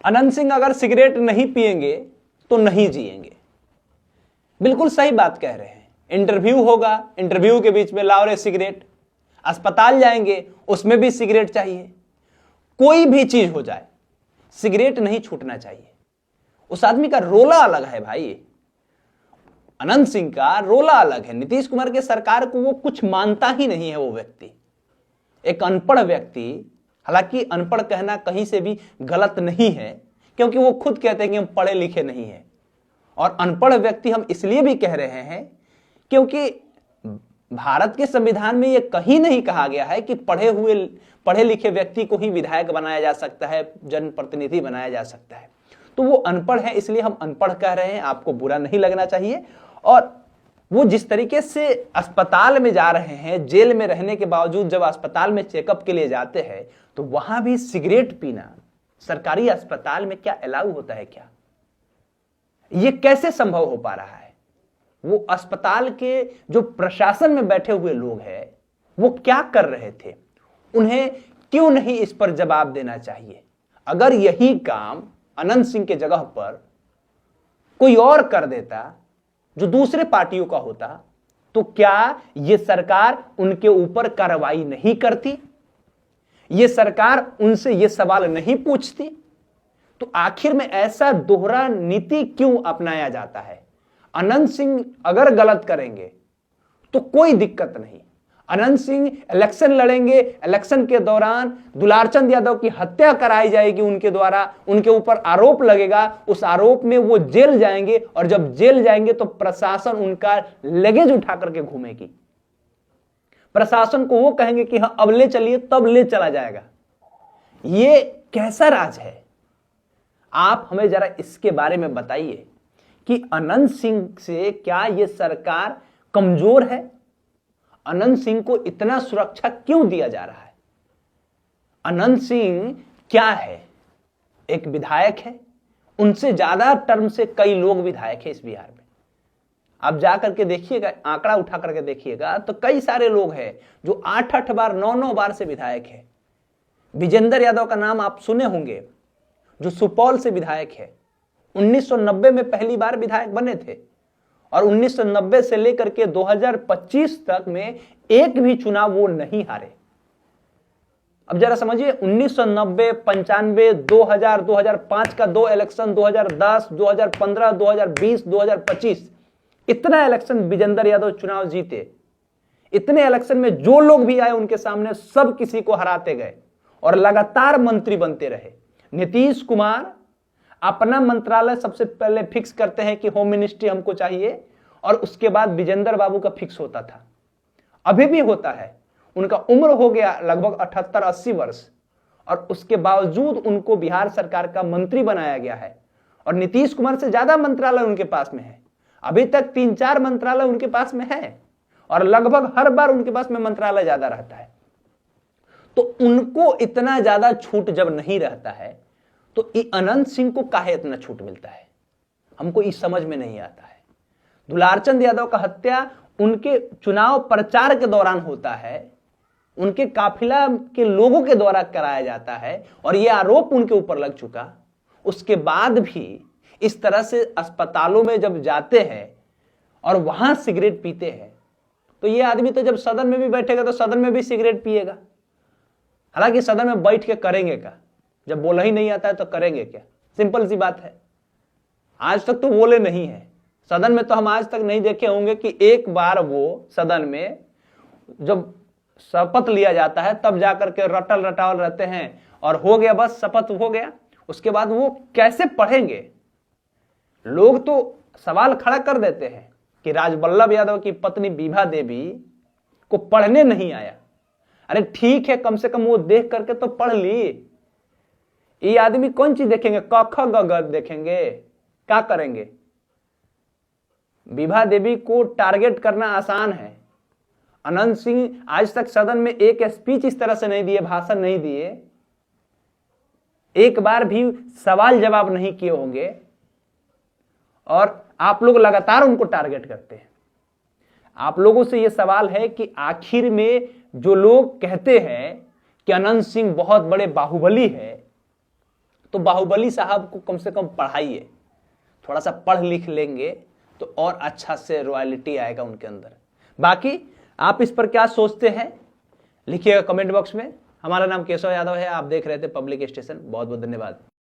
अनंत सिंह अगर सिगरेट नहीं पिएंगे तो नहीं जिएंगे। बिल्कुल सही बात कह रहे हैं। इंटरव्यू होगा, इंटरव्यू के बीच में लाओ रे सिगरेट, अस्पताल जाएंगे उसमें भी सिगरेट चाहिए, कोई भी चीज हो जाए सिगरेट नहीं छूटना चाहिए। उस आदमी का रोला अलग है भाई, अनंत सिंह का रोला अलग है। नीतीश कुमार के सरकार को वो कुछ मानता ही नहीं है। वो व्यक्ति एक अनपढ़ व्यक्ति, हालांकि अनपढ़ कहना कहीं से भी गलत नहीं है, क्योंकि वो खुद कहते हैं कि हम पढ़े लिखे नहीं हैं। और अनपढ़ व्यक्ति हम इसलिए भी कह रहे हैं क्योंकि भारत के संविधान में यह कहीं नहीं कहा गया है कि पढ़े लिखे व्यक्ति को ही विधायक बनाया जा सकता है, जनप्रतिनिधि बनाया जा सकता है। तो वो अनपढ़ है, इसलिए हम अनपढ़ कह रहे हैं, आपको बुरा नहीं लगना चाहिए। और वो जिस तरीके से अस्पताल में जा रहे हैं, जेल में रहने के बावजूद जब अस्पताल में चेकअप के लिए जाते हैं तो वहां भी सिगरेट पीना सरकारी अस्पताल में क्या अलाउ होता है? क्या ये कैसे संभव हो पा रहा है? वो अस्पताल के जो प्रशासन में बैठे हुए लोग हैं वो क्या कर रहे थे? उन्हें क्यों नहीं इस पर जवाब देना चाहिए? अगर यही काम अनंत सिंह के जगह पर कोई और कर देता जो दूसरे पार्टियों का होता, तो क्या यह सरकार उनके ऊपर कार्रवाई नहीं करती? यह सरकार उनसे यह सवाल नहीं पूछती? तो आखिर में ऐसा दोहरा नीति क्यों अपनाया जाता है? अनंत सिंह अगर गलत करेंगे तो कोई दिक्कत नहीं। अनंत सिंह इलेक्शन लड़ेंगे, इलेक्शन के दौरान दुलारचंद यादव की हत्या कराई जाएगी उनके द्वारा, उनके ऊपर आरोप लगेगा, उस आरोप में वो जेल जाएंगे, और जब जेल जाएंगे तो प्रशासन उनका लगेज उठा करके घूमेगी। प्रशासन को वो कहेंगे कि हाँ अब ले चलिए, तब ले चला जाएगा। ये कैसा राज है? आप हमें जरा इसके बारे में बताइए कि अनंत सिंह से क्या यह सरकार कमजोर है? अनंत सिंह को इतना सुरक्षा क्यों दिया जा रहा है? अनंत सिंह क्या है? एक विधायक है, उनसे ज्यादा टर्म से कई लोग विधायक हैं इस बिहार में। आप जा करके देखिएगा, आंकड़ा उठा करके देखिएगा तो कई सारे लोग हैं जो 8-8 बार 9-9 बार से विधायक है। विजेंद्र यादव का नाम आप सुने होंगे, जो सुपौल से विधायक है। 1990 में पहली बार विधायक बने थे और 1990 से लेकर के 2025 तक में एक भी चुनाव वो नहीं हारे। अब जरा समझिए, 1990, 95, 2000, 2005 का 2 इलेक्शन, 2010, 2015, 2020, 2025, इतना इलेक्शन विजेंद्र यादव चुनाव जीते। इतने इलेक्शन में जो लोग भी आए उनके सामने सब किसी को हराते गए और लगातार मंत्री बनते रहे। नीतीश कुमार अपना मंत्रालय सबसे पहले फिक्स करते हैं कि होम मिनिस्ट्री हमको चाहिए, और उसके बाद विजेंद्र बाबू का फिक्स होता था, अभी भी होता है। उनका उम्र हो गया लगभग 78-80 वर्ष, और उसके बावजूद उनको बिहार सरकार का मंत्री बनाया गया है। और नीतीश कुमार से ज्यादा मंत्रालय उनके पास में है, अभी तक 3-4 मंत्रालय उनके पास में है, और लगभग हर बार उनके पास में मंत्रालय ज्यादा रहता है। तो उनको इतना ज्यादा छूट जब नहीं रहता है तो अनंत सिंह को काहे इतना छूट मिलता है? हमको इस समझ में नहीं आता है। दुलारचंद यादव का हत्या उनके चुनाव प्रचार के दौरान होता है, उनके काफिला के लोगों के द्वारा कराया जाता है, और यह आरोप उनके ऊपर लग चुका। उसके बाद भी इस तरह से अस्पतालों में जब जाते हैं और वहां सिगरेट पीते हैं, तो यह आदमी तो जब सदन में भी बैठेगा तो सदन में भी सिगरेट पिएगा। हालांकि सदन में बैठ के करेंगे क्या? जब बोला ही नहीं आता है तो करेंगे क्या? सिंपल सी बात है। आज तक तो बोले नहीं है सदन में, तो हम आज तक नहीं देखे होंगे कि एक बार वो सदन में जब शपथ लिया जाता है तब जाकर के रटल रटावल रहते हैं और हो गया, बस शपथ हो गया। उसके बाद वो कैसे पढ़ेंगे? लोग तो सवाल खड़ा कर देते हैं कि राजवल्लभ यादव की पत्नी विभा देवी को पढ़ने नहीं आया। अरे ठीक है, कम से कम वो देख करके तो पढ़ ली। ये आदमी कौन चीज देखेंगे? क ख ग घ देखेंगे? क्या करेंगे? विभा देवी को टारगेट करना आसान है। अनंत सिंह आज तक सदन में एक स्पीच इस तरह से नहीं दिए, भाषण नहीं दिए, एक बार भी सवाल जवाब नहीं किए होंगे, और आप लोग लगातार उनको टारगेट करते हैं। आप लोगों से यह सवाल है कि आखिर में जो लोग कहते हैं कि अनंत सिंह बहुत बड़े बाहुबली है, तो बाहुबली साहब को कम से कम पढ़ाइए, थोड़ा सा पढ़ लिख लेंगे तो और अच्छा से रॉयल्टी आएगा उनके अंदर। बाकी आप इस पर क्या सोचते हैं लिखिएगा कमेंट बॉक्स में। हमारा नाम केशव यादव है, आप देख रहे थे पब्लिक स्टेशन। बहुत बहुत धन्यवाद।